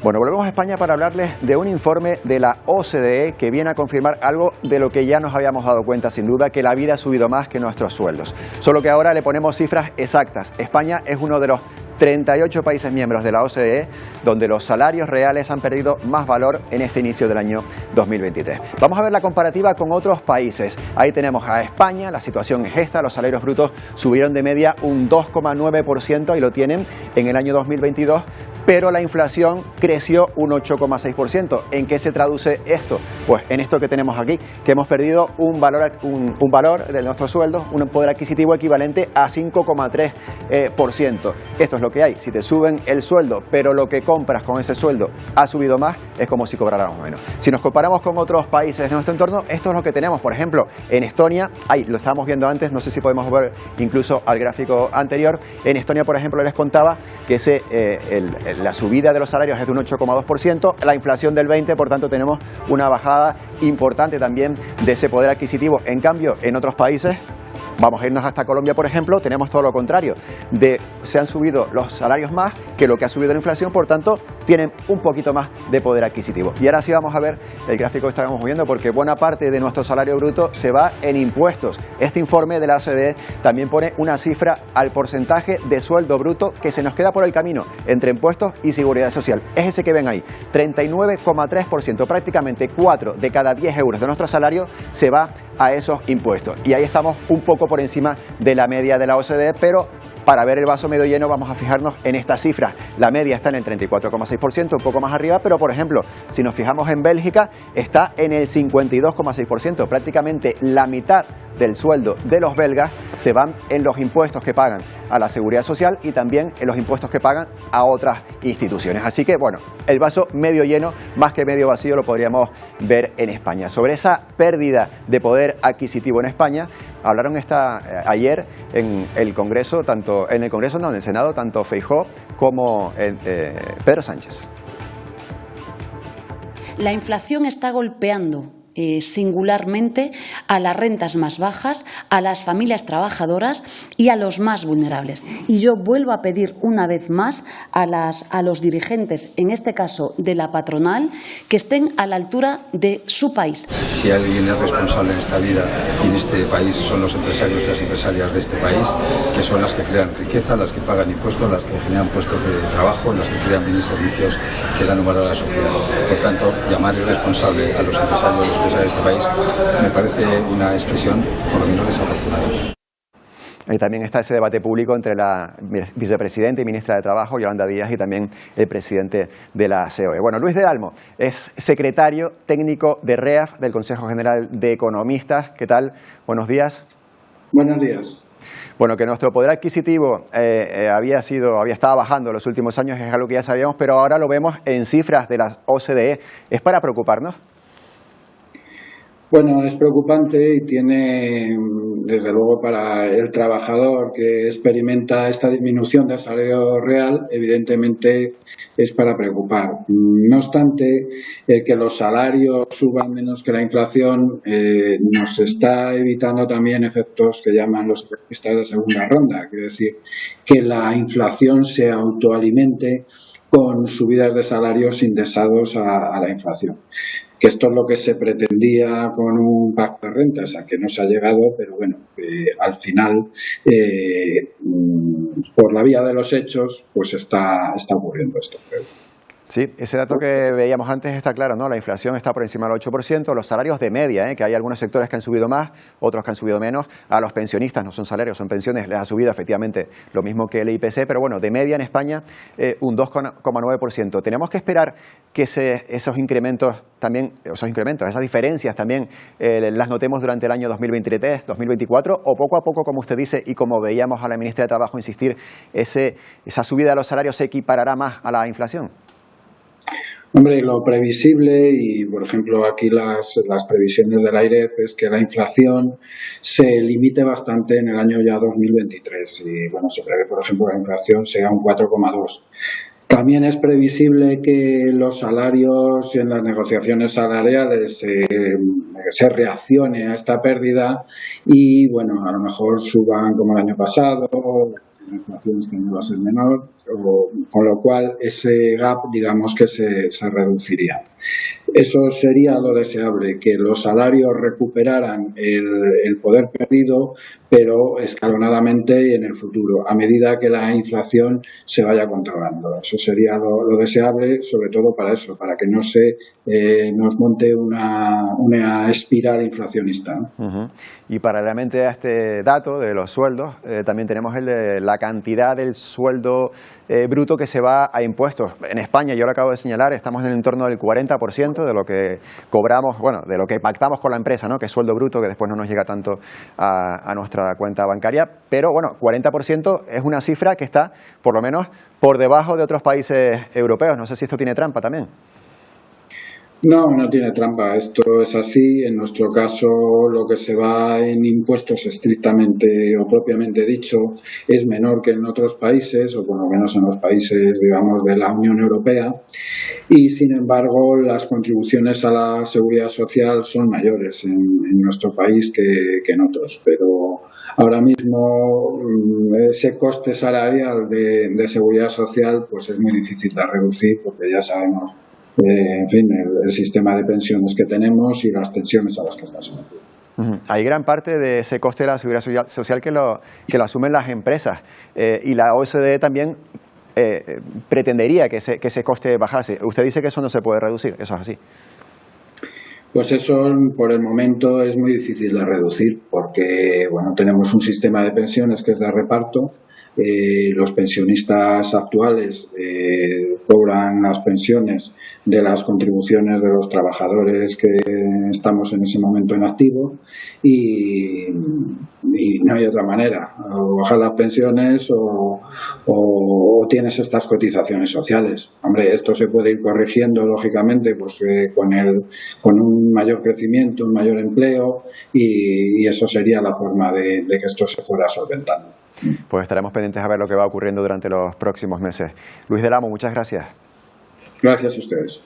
Bueno, volvemos a España para hablarles de un informe de la OCDE que viene a confirmar algo de lo que ya nos habíamos dado cuenta, sin duda, que la vida ha subido más que nuestros sueldos. Solo que ahora le ponemos cifras exactas. España es uno de los 38 países miembros de la OCDE donde los salarios reales han perdido más valor en este inicio del año 2023. Vamos a ver la comparativa con otros países. Ahí tenemos a España, la situación es esta, los salarios brutos subieron de media un 2,9%, ahí lo tienen, en el año 2022, pero la inflación creció un 8,6%. ¿En qué se traduce esto? Pues en esto que tenemos aquí, que hemos perdido un valor de nuestros sueldos, un poder adquisitivo equivalente a 5,3%. Esto es lo que hay. Si te suben el sueldo, pero lo que compras con ese sueldo ha subido más, es como si cobráramos menos. Si nos comparamos con otros países de nuestro entorno, esto es lo que tenemos. Por ejemplo, en Estonia, ahí lo estábamos viendo antes, no sé si podemos ver incluso al gráfico anterior. En Estonia, por ejemplo, les contaba que la subida de los salarios es de un 8,2%, la inflación del 20%, por tanto tenemos una bajada importante también de ese poder adquisitivo. En cambio, en otros países, vamos a irnos hasta Colombia, por ejemplo, tenemos todo lo contrario. Se han subido los salarios más que lo que ha subido la inflación, por tanto, tienen un poquito más de poder adquisitivo. Y ahora sí vamos a ver el gráfico que estábamos viendo, porque buena parte de nuestro salario bruto se va en impuestos. Este informe de la OCDE también pone una cifra al porcentaje de sueldo bruto que se nos queda por el camino entre impuestos y seguridad social. Es ese que ven ahí, 39,3%, prácticamente 4 de cada 10 euros de nuestro salario se va a esos impuestos. Y ahí estamos un poco por encima de la media de la OCDE, pero para ver el vaso medio lleno vamos a fijarnos en estas cifras. La media está en el 34,6%, un poco más arriba, pero por ejemplo, si nos fijamos en Bélgica, está en el 52,6%. Prácticamente la mitad del sueldo de los belgas se van en los impuestos que pagan a la seguridad social y también en los impuestos que pagan a otras instituciones. Así que, bueno, el vaso medio lleno, más que medio vacío, lo podríamos ver en España. Sobre esa pérdida de poder adquisitivo en España, hablaron ayer en el Congreso, en el Senado, tanto Feijóo como Pedro Sánchez. La inflación está golpeando singularmente a las rentas más bajas, a las familias trabajadoras y a los más vulnerables. Y yo vuelvo a pedir una vez más a los dirigentes, en este caso de la patronal, que estén a la altura de su país. Si alguien es responsable en esta vida y en este país son los empresarios y las empresarias de este país, que son las que crean riqueza, las que pagan impuestos, las que generan puestos de trabajo, las que crean bienes y servicios que dan un valor a la sociedad. Por tanto, llamar irresponsable a los empresarios de este país me parece una expresión por lo menos desafortunada. Y también está ese debate público entre la vicepresidenta y ministra de Trabajo, Yolanda Díaz, y también el presidente de la COE. Bueno, Luis de Dalmo es secretario técnico de REAF, del Consejo General de Economistas. ¿Qué tal? Buenos días. Buenos días. Bueno, que nuestro poder adquisitivo había estado bajando en los últimos años es algo que ya sabíamos, pero ahora lo vemos en cifras de la OCDE. ¿Es para preocuparnos? Bueno, es preocupante y tiene, desde luego, para el trabajador que experimenta esta disminución del salario real, evidentemente es para preocupar. No obstante, que los salarios suban menos que la inflación nos está evitando también efectos que llaman los economistas de segunda ronda, quiere decir que la inflación se autoalimente con subidas de salarios indexados a la inflación. Que esto es lo que se pretendía con un pacto de rentas, a que no se ha llegado, pero bueno, al final, por la vía de los hechos, pues está ocurriendo esto. Sí, ese dato que veíamos antes está claro, ¿no? La inflación está por encima del 8%, los salarios de media, que hay algunos sectores que han subido más, otros que han subido menos, a los pensionistas, no son salarios, son pensiones, les ha subido efectivamente lo mismo que el IPC, pero bueno, de media en España un 2,9%. Tenemos que esperar que esos incrementos, esas diferencias también las notemos durante el año 2023, 2024, o poco a poco, como usted dice, y como veíamos a la ministra de Trabajo insistir, esa subida de los salarios se equiparará más a la inflación. Hombre, lo previsible y, por ejemplo, aquí las previsiones del AIREF es que la inflación se limite bastante en el año ya 2023 y, bueno, se prevé, por ejemplo, que la inflación sea un 4,2%. También es previsible que los salarios en las negociaciones salariales se reaccione a esta pérdida y, bueno, a lo mejor suban como el año pasado, la inflación este año va a ser menor, con lo cual ese gap, digamos que se reduciría. Eso sería lo deseable, que los salarios recuperaran el poder perdido, pero escalonadamente y en el futuro, a medida que la inflación se vaya controlando. Eso sería lo deseable, sobre todo para eso, para que no se nos monte una espiral inflacionista, ¿no? Uh-huh. Y paralelamente a este dato de los sueldos, también tenemos el de la cantidad del sueldo bruto que se va a impuestos. En España, yo lo acabo de señalar, estamos en el entorno del 40% de lo que cobramos, bueno, de lo que pactamos con la empresa, ¿no? Que es sueldo bruto, que después no nos llega tanto a nuestra cuenta bancaria. Pero bueno, 40% es una cifra que está, por lo menos, por debajo de otros países europeos. No sé si esto tiene trampa también. No, no tiene trampa. Esto es así. En nuestro caso, lo que se va en impuestos estrictamente o propiamente dicho es menor que en otros países, o por lo menos en los países, digamos, de la Unión Europea. Y, sin embargo, las contribuciones a la seguridad social son mayores en nuestro país que en otros. Pero ahora mismo ese coste salarial de seguridad social pues es muy difícil de reducir, porque ya sabemos en fin, el sistema de pensiones que tenemos y las tensiones a las que está sometido. Hay gran parte de ese coste de la seguridad social que lo asumen las empresas, y la OCDE también pretendería que ese coste bajase. Usted dice que eso no se puede reducir, eso es así. Pues eso por el momento es muy difícil de reducir, porque bueno, tenemos un sistema de pensiones que es de reparto. Los pensionistas actuales cobran las pensiones de las contribuciones de los trabajadores que estamos en ese momento en activo y no hay otra manera, o bajar las pensiones o tienes estas cotizaciones sociales. Hombre, esto se puede ir corrigiendo lógicamente pues con un mayor crecimiento, un mayor empleo y eso sería la forma de que esto se fuera solventando. Pues estaremos pendientes a ver lo que va ocurriendo durante los próximos meses. Luis del Amo, muchas gracias. Gracias a ustedes.